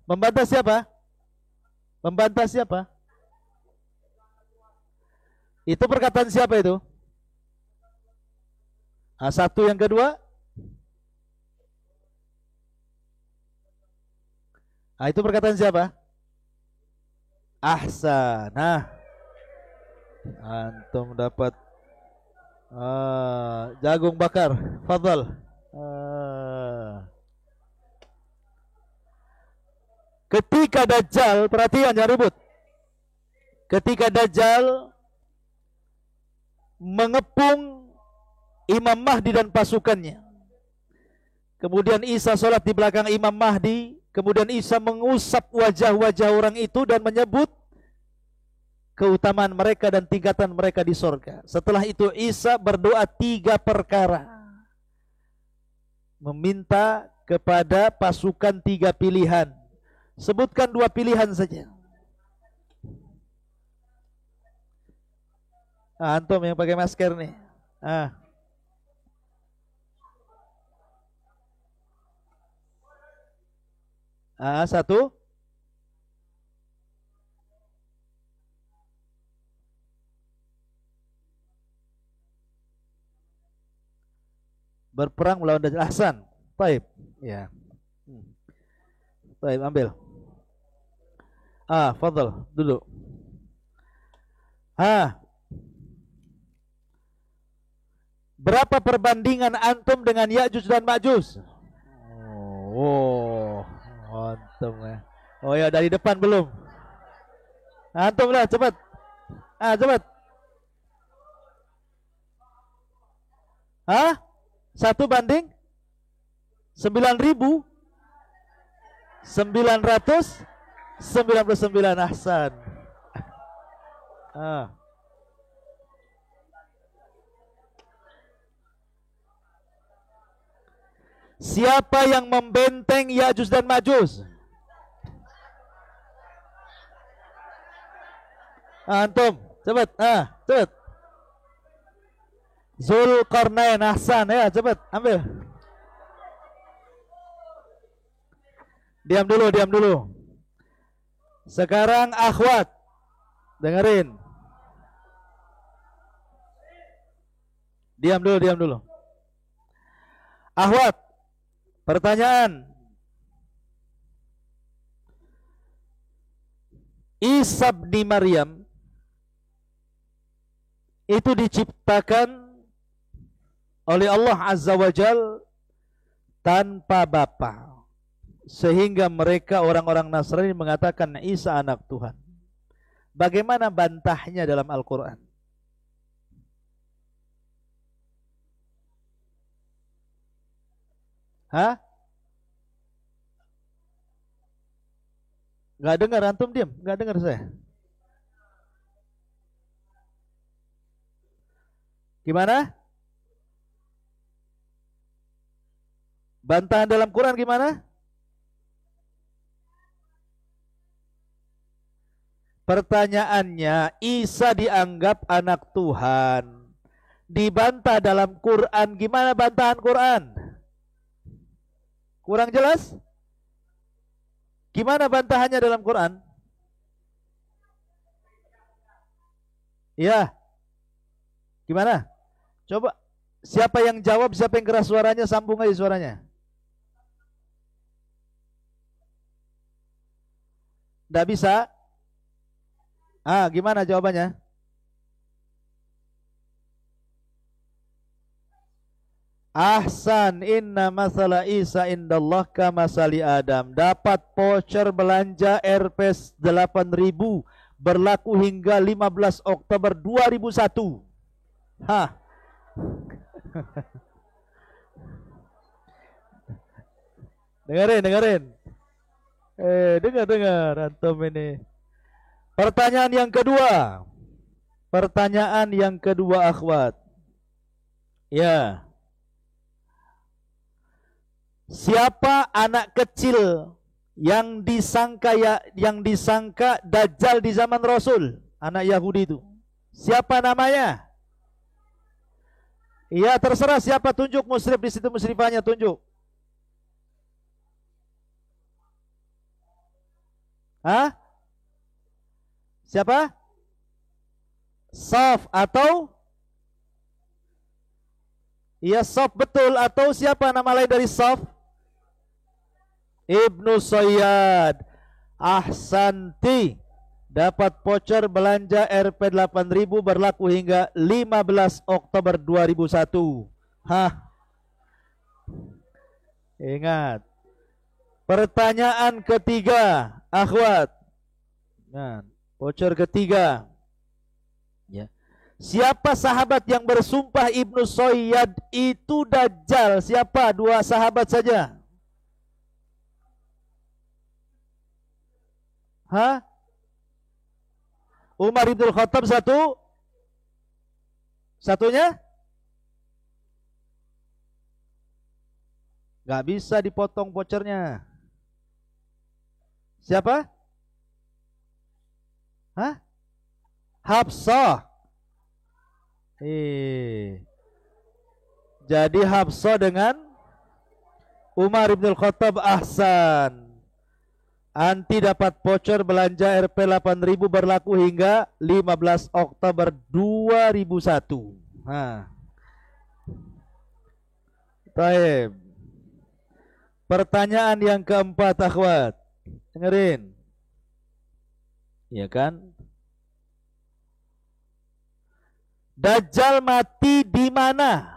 Membantah siapa? Membantah siapa? Itu perkataan siapa itu? Satu, yang kedua? Itu perkataan siapa? Ahsan. Antum dapat jagung bakar. Fadhal. Ketika Dajjal, perhatian, jangan ribut. Ketika Dajjal mengepung Imam Mahdi dan pasukannya, kemudian Isa sholat di belakang Imam Mahdi. Kemudian Isa mengusap wajah-wajah orang itu dan menyebut keutamaan mereka dan tingkatan mereka di sorga. Setelah itu Isa berdoa 3 perkara. Meminta kepada pasukan 3 pilihan. Sebutkan 2 pilihan saja. Antum yang pakai masker nih. Satu. Berperang melawan Dajjal. Ahsan. Baik. Ya. Baik, ambil. Fadhal, duduk. Berapa perbandingan antum dengan Ya'juj dan Ma'juj? Antum ya. Ya, dari depan belum. Antum lah, cepat. Cepat. 1 banding 9.999. Ahsan. Siapa yang membenteng Ya'juj dan Ma'juj? Antum, cepat. Cepat. Zulkarnain, ahsan ya, cepat, ambil. Diam dulu. Sekarang akhwat, dengerin. Diam dulu. Akhwat, pertanyaan. Isa bin Maryam itu diciptakan oleh Allah Azza wa Jal tanpa bapa, sehingga mereka orang-orang Nasrani mengatakan Isa anak Tuhan. Bagaimana bantahnya dalam Al-Quran? Hah? Gak dengar, antum diam, gak dengar saya. Gimana? Bantahan dalam Quran gimana? Pertanyaannya, Isa dianggap anak Tuhan, dibantah dalam Quran. Gimana bantahan Quran? Kurang jelas? Gimana bantahannya dalam Quran? Ya. Gimana? Coba, siapa yang jawab, siapa yang keras suaranya, sambung aja suaranya. Nggak bisa? Gimana jawabannya? Ahsan, inna masala Isa indallah kamasali Adam. Dapat voucher belanja Rp 8.000 berlaku hingga 15 Oktober 2001. Dengerin. Dengar antum ini. Pertanyaan yang kedua akhwat. Ya. Siapa anak kecil yang disangka Dajjal di zaman Rasul? Anak Yahudi itu. Siapa namanya? Iya, terserah siapa, tunjuk musyrif di situ, musyrifahnya tunjuk. Siapa? Saf atau? Iya, Saf betul. Atau siapa nama lain dari Saf? Ibnu Sayyad. Ahsanti. Dapat voucher belanja Rp 8.000 berlaku hingga 15 Oktober 2001. Ingat. Pertanyaan ketiga, akhwat. Nah, voucher ketiga. Ya. Siapa sahabat yang bersumpah Ibnu Sayyad itu Dajjal? Siapa? 2 sahabat saja. Umar ibn Khattab satunya nggak bisa dipotong vouchernya. Siapa? Hafsah. Jadi Hafsah dengan Umar ibn Khattab, ahsan. Anti dapat voucher belanja Rp 8.000 berlaku hingga 15 Oktober 2001. Taib. Pertanyaan yang keempat, akhwat. Dengerin. Iya kan? Dajjal mati di mana?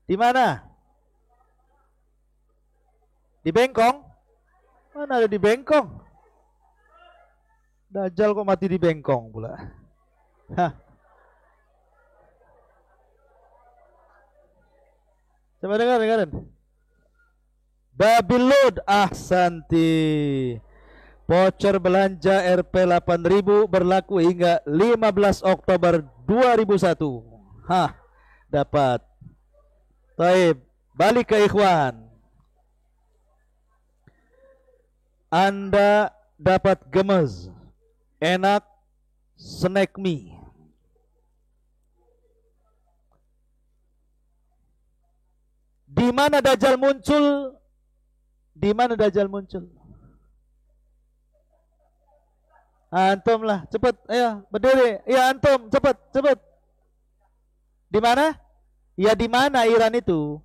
Di mana? Di Bengkong? Mana ada di Bengkong? Dajjal kok mati di Bengkong pula? Coba dengarin. Babilod, ahsanti. Voucher belanja Rp 8.000 berlaku hingga 15 Oktober 2001. Dapat Taib, balik ke ikhwan. Anda dapat gemes, enak, snack mie. Di mana Dajjal muncul? Di mana Dajjal muncul? Antum lah, cepat, ayo berdiri. Ya antum, cepat, cepat. Di mana? Ya di mana Iran itu?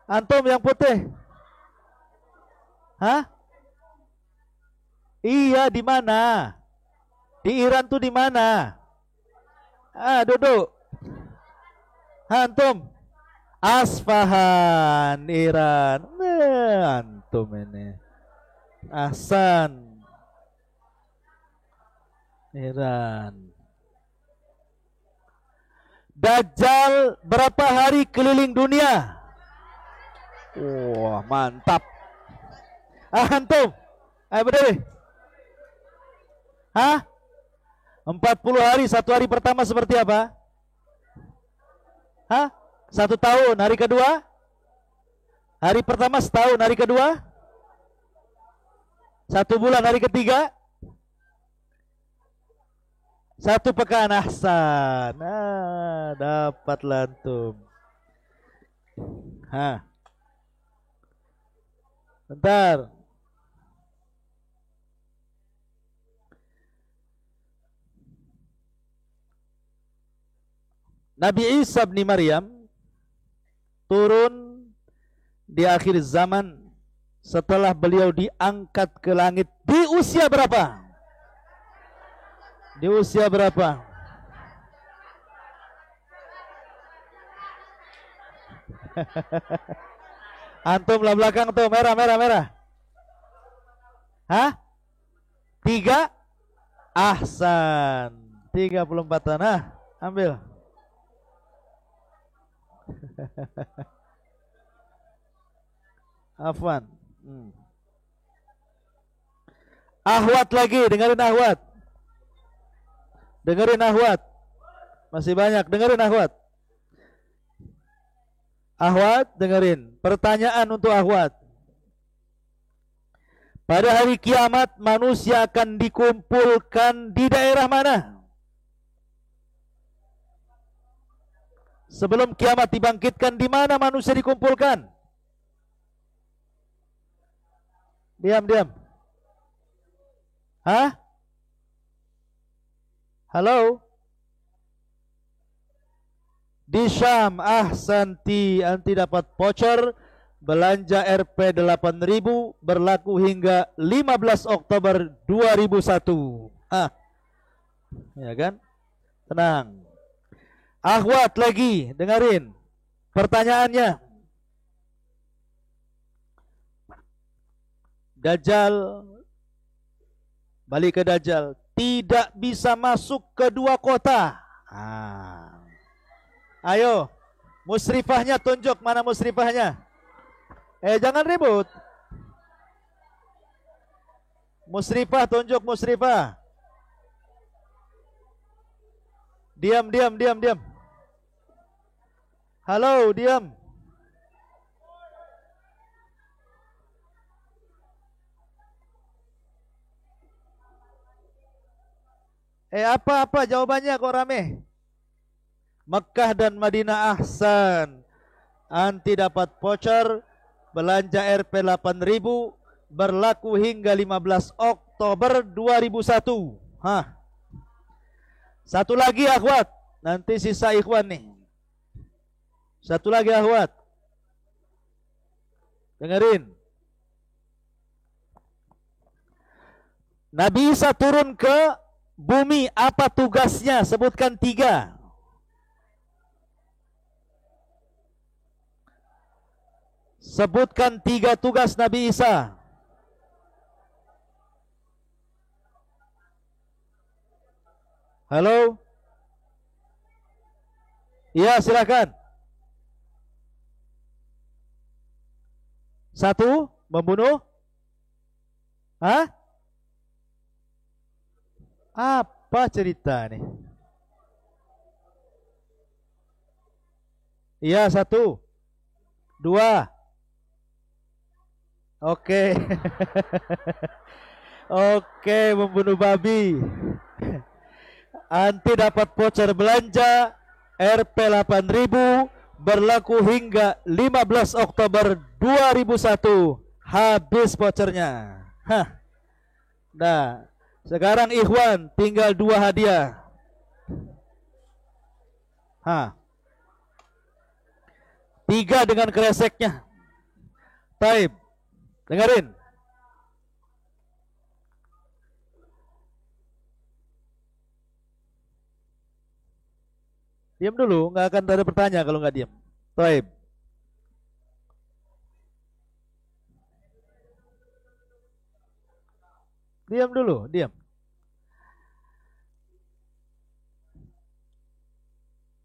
Antum yang putih. Hah? Iya, di mana? Di Iran tuh di mana? Duduk. Antum. Asfahan, Iran. Antum ini. Ahsan. Iran. Dajjal berapa hari keliling dunia? Wah, mantap. Antum. Ayo berdiri. Hah? 40 hari, satu hari pertama seperti apa? Hah? 1 tahun, hari kedua? Hari pertama setahun, hari kedua? 1 bulan, hari ketiga? 1 pekan. Ahsan. Dapat lantum. Bentar. Nabi Isa bin Maryam turun di akhir zaman setelah beliau diangkat ke langit di usia berapa? Di usia berapa? Antum lah belakang tuh, merah, merah, merah. Hah? 3? Ahsan. 34 tanah. Ambil. Afwan. Ahwat lagi, dengerin Ahwat. Dengerin Ahwat. Masih banyak, dengerin Ahwat. Ahwat, dengerin. Pertanyaan untuk Ahwat. Pada hari kiamat manusia akan dikumpulkan di daerah mana? Sebelum kiamat dibangkitkan, di mana manusia dikumpulkan? Diam, diam. Hah? Halo? Di Syam. Ahsanti, anti dapat voucher belanja Rp 8.000 berlaku hingga 15 Oktober 2001. Ya kan? Tenang. Akhwat lagi, dengerin pertanyaannya. Dajjal, balik ke Dajjal, tidak bisa masuk ke 2 kota. Ayo, musrifahnya tunjuk, mana musrifahnya? Jangan ribut. Musrifah tunjuk, musrifah. Diam, diam, diam, diam. Halo, diam. Apa jawabannya kok rame? Mekah dan Madinah ahsan. Anti dapat voucher belanja Rp 8.000 berlaku hingga 15 Oktober 2001. Satu lagi akhwat, nanti sisa ikhwan nih. Satu lagi akhwat. Dengerin. Nabi Isa turun ke bumi, apa tugasnya? Sebutkan 3. Sebutkan 3 tugas Nabi Isa. Halo? Ya, silakan. 1, membunuh. Apa cerita nih? Iya, 1, 2. Oke. Oke, membunuh babi. Anti dapat voucher belanja Rp 8.000 berlaku hingga 15 Oktober 2001. Habis vouchernya. Hah. Nah, sekarang Ikhwan tinggal 2 hadiah. Hah. 3 dengan kreseknya. Taib. Dengarin. Diam dulu, nggak akan ada pertanyaan kalau nggak diam. Taib. Diam dulu, diam.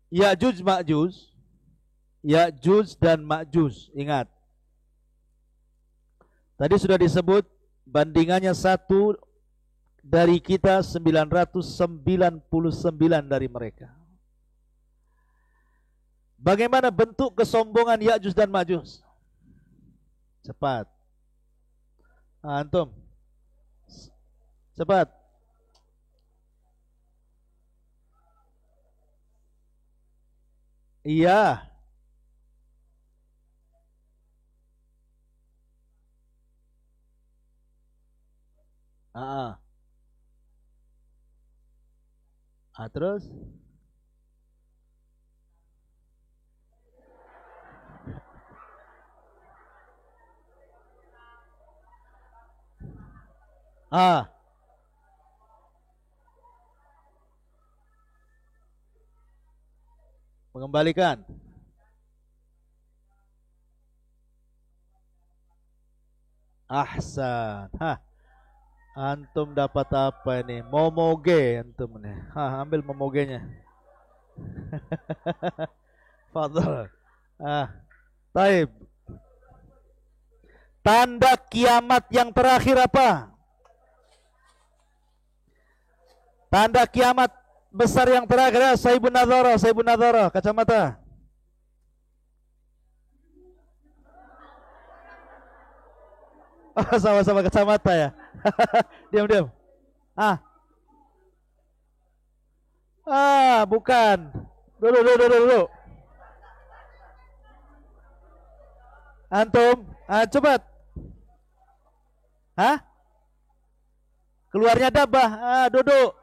Ya'juj Ma'juj. Ya'juj dan Ma'juj. Ingat. Tadi sudah disebut bandingannya 1 dari kita, 999 dari mereka. Bagaimana bentuk kesombongan Ya'juj dan Ma'juj? Cepat. Antum. Cepat. Iya. Terus? Mengembalikan. Ahsan. Antum dapat apa ini? Momoge antum nih. Ambil momogenya. Fadhal. Taib. Tanda kiamat yang terakhir apa? Tanda kiamat besar yang terakhir, Saibun Nadhara, kacamata. Sama-sama kacamata ya. Diam. Bukan. Dulu. Antum, cepat. Keluarnya dabah. Duduk.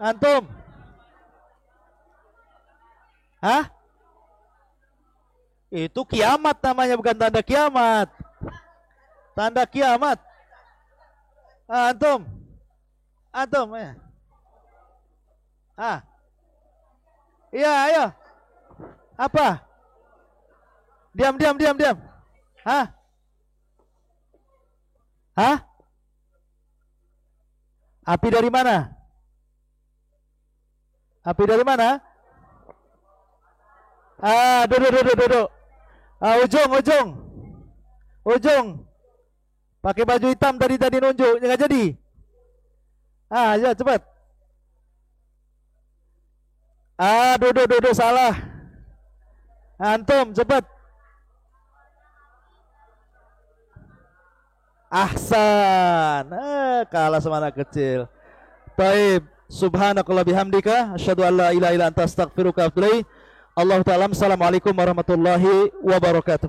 Antum. Itu kiamat namanya, bukan tanda kiamat. Tanda kiamat. Antum ya. Iya, ayo. Apa? Diam. Api dari mana? Duduk. Ujung. Pakai baju hitam tadi nunjuk, nggak jadi. Ya cepat. Duduk salah. Antum cepat. Ahsan. Kalah sama anak kecil. Taib. Subhanakallah bihamdika asyhadu an la ilaha illa anta astaghfiruka wa atubu ilaik. Allahu ta'ala. Assalamualaikum warahmatullahi wabarakatuh.